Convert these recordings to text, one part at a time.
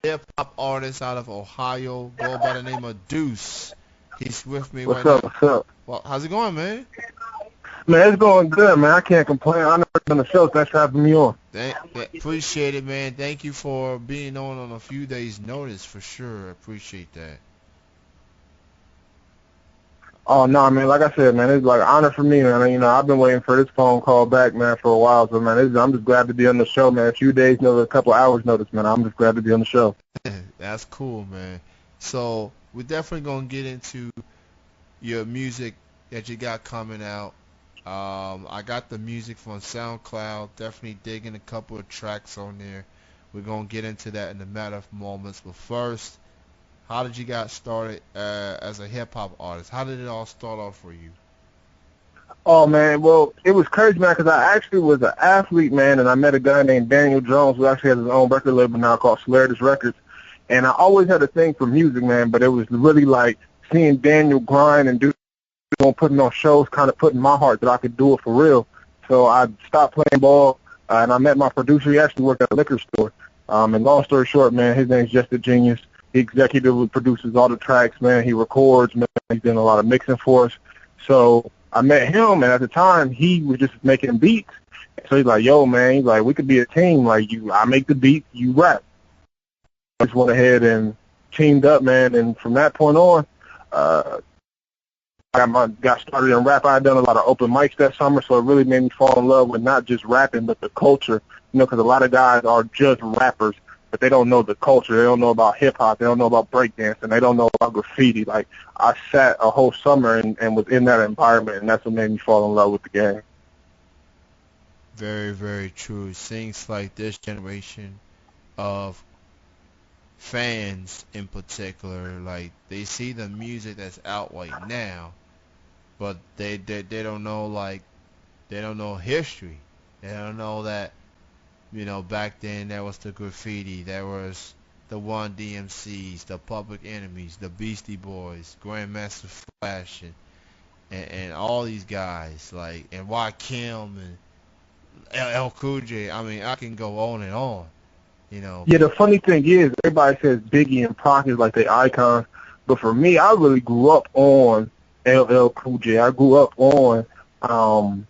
hip hop artist out of Ohio, go by the name of Duece. He's with me What's right up? now. What's up? Well, how's it going, man? Man, it's going good, man. I can't complain. I know it's on the show. Thanks for having me on. Appreciate it, man. Thank you for being on a few days' notice for sure. Appreciate that. Oh no, man. Like I said, man, it's like an honor for me, man. I've been waiting for this phone call back, man, for a while. So, man, I'm just glad to be on the show, man. A few days notice, a couple hours notice, man. I'm just glad to be on the show. That's cool, man. So we're definitely gonna get into your music that you got coming out. I got the music from SoundCloud. Definitely digging a couple of tracks on there. We're gonna get into that in a matter of moments. But first, how did you get started as a hip hop artist? How did it all start off for you? Oh man, well, it was crazy, man, because I actually was an athlete, man, and I met a guy named Daniel Jones who actually has his own record label now called Solaritus Records. And I always had a thing for music, man, but it was really like seeing Daniel grind and do on putting on shows, kind of put in my heart that I could do it for real. So I stopped playing ball, and I met my producer. He actually worked at a liquor store. And long story short, man, his name's Just a Genius. He executively produces all the tracks, man. He records, man. He's doing a lot of mixing for us. So I met him, and at the time, he was just making beats. So he's like, yo, man, he's like, we could be a team. Like, I make the beats, you rap. I just went ahead and teamed up, man. And from that point on, uh, got started in rap. I had done a lot of open mics that summer, so it really made me fall in love with not just rapping, but the culture. Because a lot of guys are just rappers, but they don't know the culture. They don't know about hip-hop. They don't know about breakdancing. They don't know about graffiti. Like, I sat a whole summer and was in that environment, and that's what made me fall in love with the game. Very, very true. It seems like this generation of fans in particular, like they see the music that's out right now, but they don't know they don't know history. They don't know that back then there was the graffiti, there was the One DMCs, the Public Enemies, the Beastie Boys, Grandmaster Flash, and all these guys like and Kim and LL Cool J. I mean, I can go on and on. You know, Yeah, the funny thing is, everybody says Biggie and Pac is like the icons, but for me, I really grew up on LL Cool J. I grew up on um,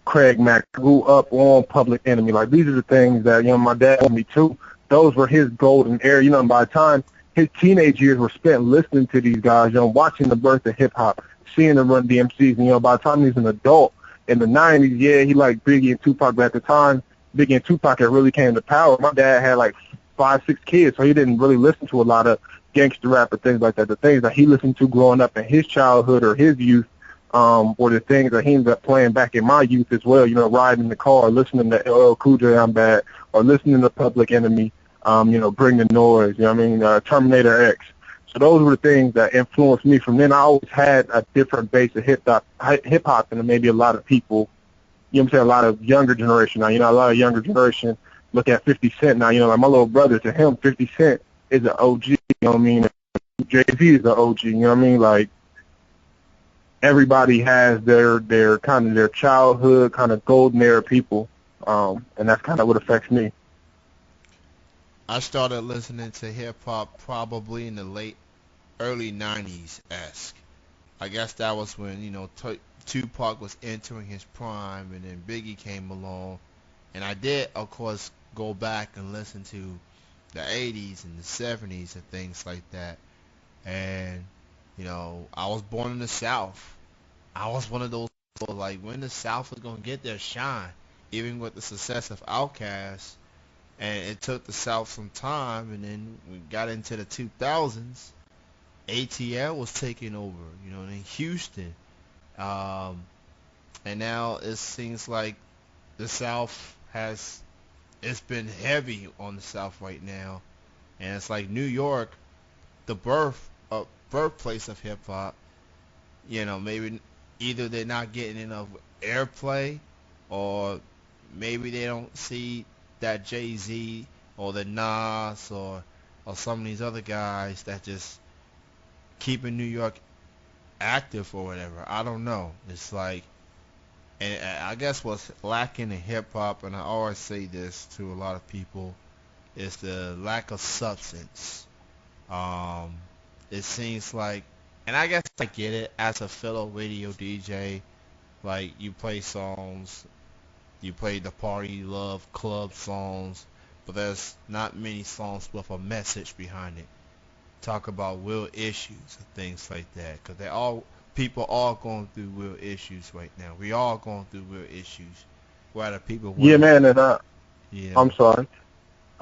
Craig Mack, grew up on Public Enemy. Like, these are the things that, my dad told me too. Those were his golden era. And by the time his teenage years were spent listening to these guys, watching the birth of hip-hop, seeing them run DMCs. And, by the time he was an adult in the 90s, yeah, he liked Biggie and Tupac, but at the time, Biggie and Tupac had really came to power. My dad had like 5, 6 kids, so he didn't really listen to a lot of gangster rap or things like that. The things that he listened to growing up in his childhood or his youth or the things that he ended up playing back in my youth as well, riding in the car, listening to LL Cool J, I'm Bad, or listening to Public Enemy, Bring the Noise, Terminator X. So those were the things that influenced me. From then, I always had a different base of hip-hop than maybe a lot of people, I'm saying, a lot of younger generation now. A lot of younger generation look at 50 Cent now. Like my little brother, to him, 50 Cent is an OG, you know what I mean? Jay-Z is an OG, you know what I mean? Like, everybody has their kind of their childhood kind of golden era people, and that's kind of what affects me. I started listening to hip hop probably in the late early '90s esque. I guess that was when Tupac was entering his prime, and then Biggie came along, and I did of course go back and listen to the '80s and the '70s and things like that. And I was born in the South. I was one of those people like when the South was gonna get their shine, even with the success of Outkast. And it took the South some time, and then we got into the 2000s. ATL was taking over, in Houston. Um, and now it seems like the South it's been heavy on the South right now. And it's like New York, the birthplace of hip hop, maybe either they're not getting enough airplay or maybe they don't see that Jay-Z or the Nas or some of these other guys that just keeping New York active or whatever. I don't know. It's like, and I guess what's lacking in hip hop, and I always say this to a lot of people, It's the lack of substance. Um, it seems like, and I guess I get it as a fellow radio DJ. Like you play songs, you play the party love club songs, but there's not many songs with a message behind it. Talk about real issues and things like that, because they all people are going through real issues right now. We all going through real issues, whether people want Yeah, to, man, and you I'm know. sorry.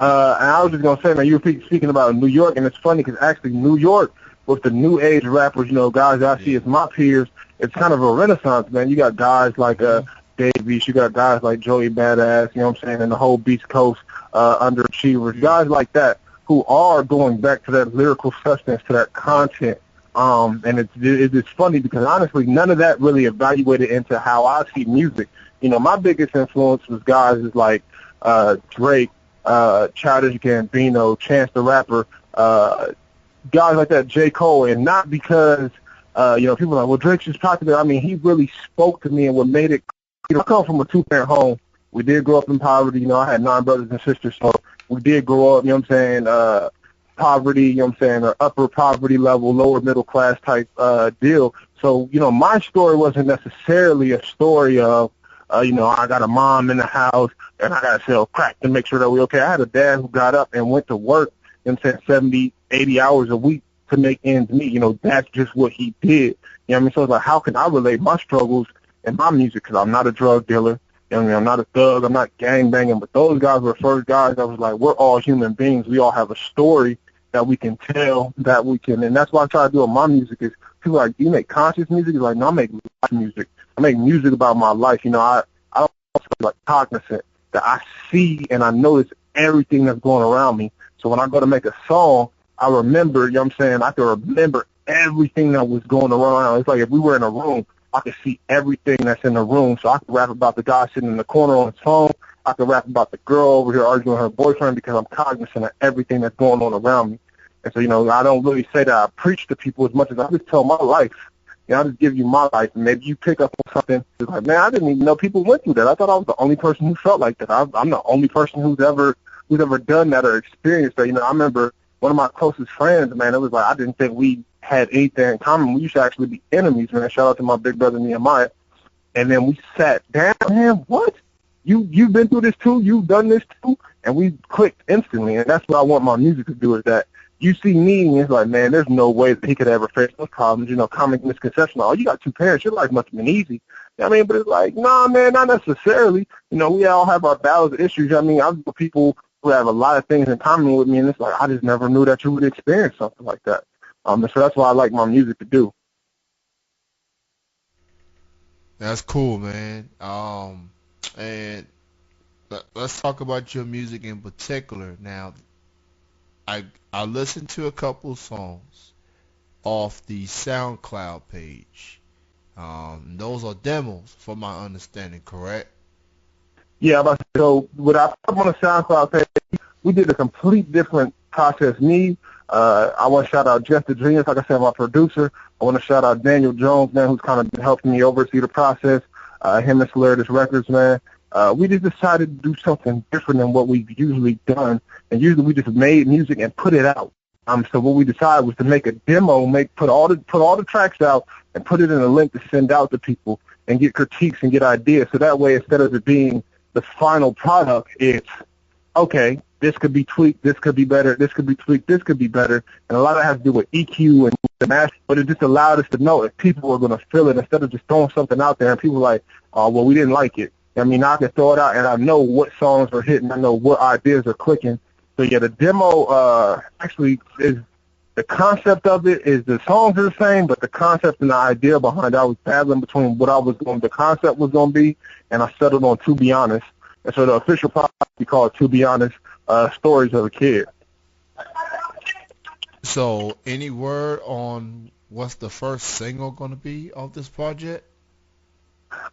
And I was just gonna say, man, you were speaking about New York, and it's funny because actually New York, with the new age rappers, guys I see Yeah. as my peers, it's kind of a renaissance, man. You got guys like Mhm. Dave Beast, you got guys like Joey Badass, you know what I'm saying, and the whole Beast Coast underachievers, Yeah. guys like that who are going back to that lyrical substance, to that Yep. content. And it's funny because honestly, none of that really evaluated into how I see music. My biggest influence was guys like Drake, Childish Gambino, Chance the Rapper, guys like that, J. Cole, and not because, people are like, well, Drake's just popular. I mean, he really spoke to me, and what made it, I come from a two-parent home. We did grow up in poverty. I had 9 brothers and sisters, so we did grow up, poverty, or upper poverty level, lower middle class type deal. So, my story wasn't necessarily a story of, I got a mom in the house and I got to sell crack to make sure that we're okay. I had a dad who got up and went to work and said 70, 80 hours a week to make ends meet. That's just what he did. So it's like, how can I relate my struggles in my music? Because I'm not a drug dealer. I'm not a thug. I'm not gang banging. But those guys were the first guys that was like, we're all human beings. We all have a story that we can tell, and that's what I try to do with my music is people are like, do you make conscious music? It's like, no, I make life music. I make music about my life. I don't like cognizant that I see and I notice everything that's going around me. So when I go to make a song, I remember, I can remember everything that was going around. It's like if we were in a room, I could see everything that's in the room. So I could rap about the guy sitting in the corner on his phone. I could rap about the girl over here arguing with her boyfriend because I'm cognizant of everything that's going on around me. And so, I don't really say that I preach to people as much as I just tell my life. I just give you my life, and maybe you pick up on something. It's like, man, I didn't even know people went through that. I thought I was the only person who felt like that. I'm the only person who's ever done that or experienced that. I remember one of my closest friends, man, it was like I didn't think we had anything in common. We used to actually be enemies, man. Shout out to my big brother Nehemiah. And then we sat down, man, what? You've been through this too? You've done this too? And we clicked instantly, and that's what I want my music to do is that you see me, and it's like, man, there's no way that he could ever face those problems. Common misconception. Oh, you got 2 parents. Your life must have been easy. But it's like, nah, man, not necessarily. We all have our battles and issues. I've with people who have a lot of things in common with me, and it's like, I just never knew that you would experience something like that. And so that's why I like my music to do. That's cool, man. And let's talk about your music in particular. Now, I listened to a couple songs off the SoundCloud page. Those are demos, from my understanding, correct? Yeah, so what I put on the SoundCloud page, we did a complete different process. I want to shout out Jeff the Genius, like I said, my producer. I want to shout out Daniel Jones, man, who's kind of been helping me oversee the process. Him and Solaritus Records, man. We just decided to do something different than what we've usually done. And usually we just made music and put it out. So what we decided was to make a demo, put all the tracks out and put it in a link to send out to people and get critiques and get ideas. So that way, instead of it being the final product, it's, okay, this could be tweaked, this could be better, this could be tweaked, this could be better. And a lot of it has to do with EQ and the master, but it just allowed us to know if people were going to feel it instead of just throwing something out there and people like, oh, well, we didn't like it. I can throw it out and I know what songs are hitting, I know what ideas are clicking. So yeah, the demo actually is, the concept of it is the songs are the same, but the concept and the idea behind it, I was battling between what the concept was going to be, and I settled on To Be Honest. And so the official product we call it To Be Honest, Stories of a Kid. So, any word on what's the first single going to be of this project?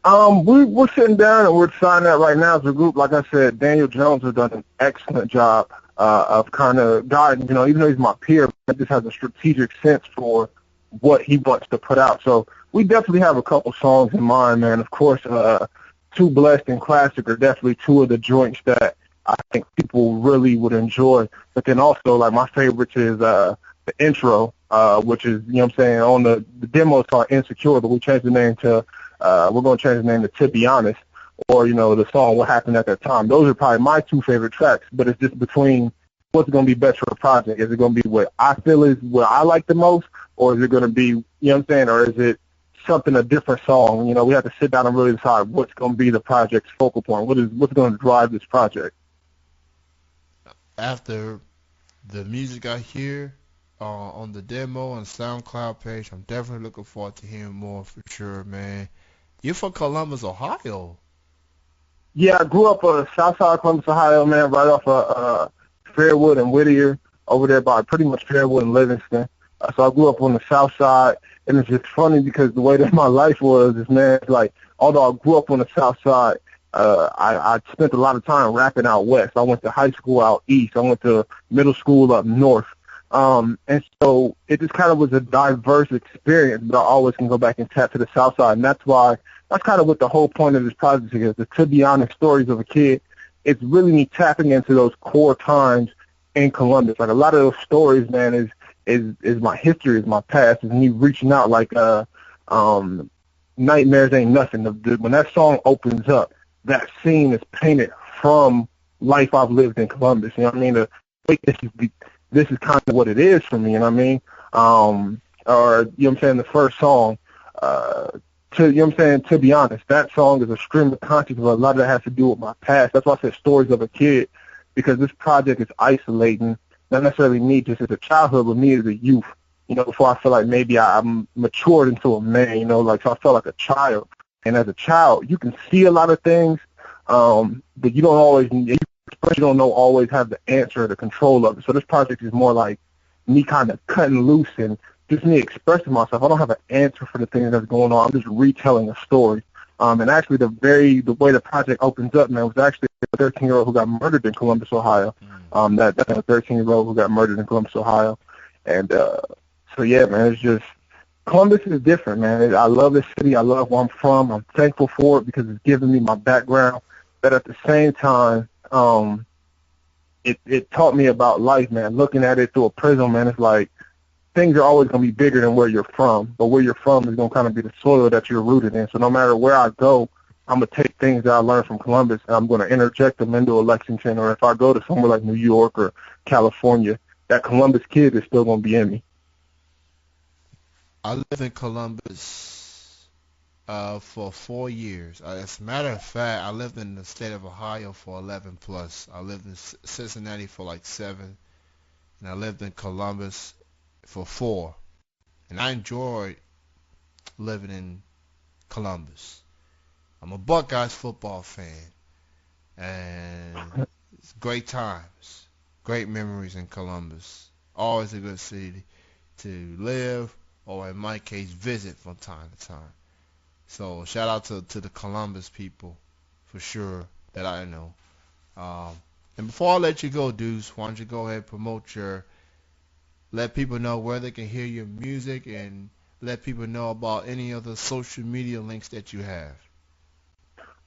We're sitting down and we're deciding that right now as a group. Like I said, Daniel Jones has done an excellent job of kind of guiding, even though he's my peer, but just has a strategic sense for what he wants to put out. So we definitely have a couple songs in mind, man. Of course, Too Blessed and Classic are definitely two of the joints that I think people really would enjoy. But then also, like, my favorites is the intro, which is, you know what I'm saying, on the demo it's called Insecure, but we changed the name to, we're going to change the name to Be Honest, or, you know, the song What Happened at That Time. Those are probably my two favorite tracks, but it's just between what's going to be best for the project. Is it going to be what I feel is what I like the most, or is it going to be, you know what I'm saying, or is it something, a different song? You know, we have to sit down and really decide what's going to be the project's focal point. What's going to drive this project? After the music I hear on the demo and SoundCloud page, I'm definitely looking forward to hearing more for sure, man. You're from Columbus, Ohio. Yeah, I grew up south side of Columbus, Ohio, man, right off of Fairwood and Whittier, over there by pretty much Fairwood and Livingston. So I grew up on the south side, and it's just funny because the way that my life was is, man, it's like, although I grew up on the south side, I spent a lot of time rapping out west. I went to high school out east. I went to middle school up north. And so it just kind of was a diverse experience, but I always can go back and tap to the south side, and that's kind of what the whole point of this project is, the To Be Honest stories of a kid. It's really me tapping into those core times in Columbus. Like, a lot of those stories, man, is my history, is my past, is me reaching out like Nightmares Ain't Nothing. When that song opens up, that scene is painted from life I've lived in Columbus. You know what I mean? This is kind of what it is for me, you know what I mean? Or, you know what I'm saying, the first song, you know what I'm saying, To Be Honest, that song is a stream of consciousness, but a lot of that has to do with my past. That's why I said stories of a kid, because this project is isolating, not necessarily me just as a childhood, but me as a youth, you know, before I feel like maybe I'm matured into a man, you know, like, so I felt like a child. And as a child, you can see a lot of things, but you don't always have the answer or the control of it. So this project is more like me kind of cutting loose and just me expressing myself. I don't have an answer for the things that's going on. I'm just retelling a story. And actually, the way the project opens up, man, was actually a 13-year-old who got murdered in Columbus, Ohio. That's a 13-year-old who got murdered in Columbus, Ohio. And so, yeah, man, it's just, Columbus is different, man. I love this city. I love where I'm from. I'm thankful for it because it's given me my background. But at the same time, it taught me about life, man. Looking at it through a prism, man, it's like things are always going to be bigger than where you're from. But where you're from is going to kind of be the soil that you're rooted in. So no matter where I go, I'm going to take things that I learned from Columbus and I'm going to interject them into a Lexington. Or if I go to somewhere like New York or California, that Columbus kid is still going to be in me. I lived in Columbus for 4 years. As a matter of fact, I lived in the state of Ohio for 11 plus. I lived in Cincinnati for like 7, and I lived in Columbus for 4. And I enjoyed living in Columbus. I'm a Buckeyes football fan, and it's great times, great memories in Columbus. Always a good city to live, or in my case, visit from time to time. So shout out to the Columbus people, for sure, that I know. And before I let you go, Duece, why don't you go ahead and let people know where they can hear your music and let people know about any other social media links that you have.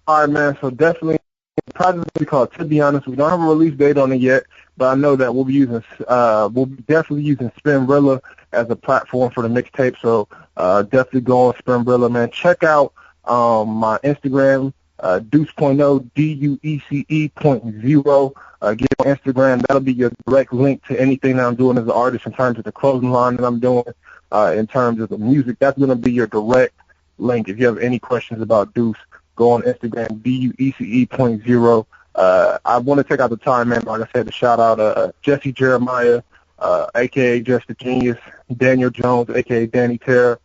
All right, man, so definitely the project will be called To Be Honest. We don't have a release date on it yet, but I know that we'll be definitely using Spinrilla as a platform for the mixtape. So definitely go on Spinrilla, man. Check out my Instagram, Duece.0, Duece.0. Get on Instagram. That'll be your direct link to anything that I'm doing as an artist in terms of the clothing line that I'm doing, in terms of the music. That's going to be your direct link. If you have any questions about Duece, go on Instagram, Duece.0. I want to take out the time, man, like I said, to shout out Jesse Jeremiah, a.k.a. Just the Genius, Daniel Jones, a.k.a. Danny Terra,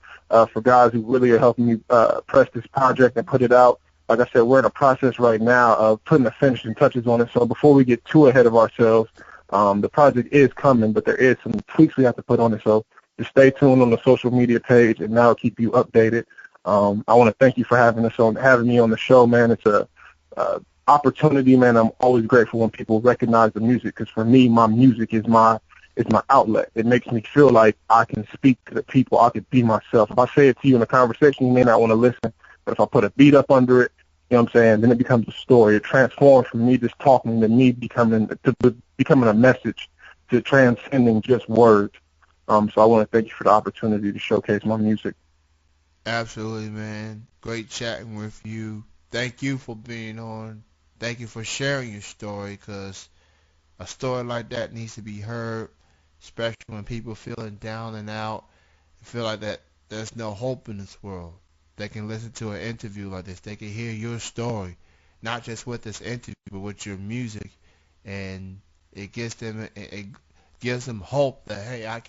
for guys who really are helping me press this project and put it out. Like I said, we're in a process right now of putting the finishing touches on it. So before we get too ahead of ourselves, the project is coming, but there is some tweaks we have to put on it. So just stay tuned on the social media page, and that'll keep you updated. I want to thank you for having me on the show, man. It's a opportunity, man. I'm always grateful when people recognize the music, because for me, my music is my outlet. It makes me feel like I can speak to the people. I can be myself. If I say it to you in a conversation, you may not want to listen, but if I put a beat up under it, You know what I'm saying? Then it becomes a story. It transforms from me just talking to me becoming a message to transcending just words. So I want to thank you for the opportunity to showcase my music. Absolutely, man. Great chatting with you. Thank you for being on. Thank you for sharing your story, because a story like that needs to be heard, especially when people feeling down and out, feel like that there's no hope in this world. They can listen to an interview like this. They can hear your story, not just with this interview, but with your music, and it gives them hope that, hey, I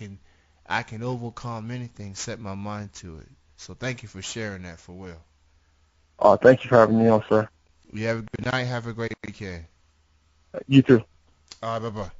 can overcome anything, set my mind to it. So thank you for sharing that, for real. Thank you for having me on, sir. You have a good night. Have a great weekend. You too. All right, bye bye.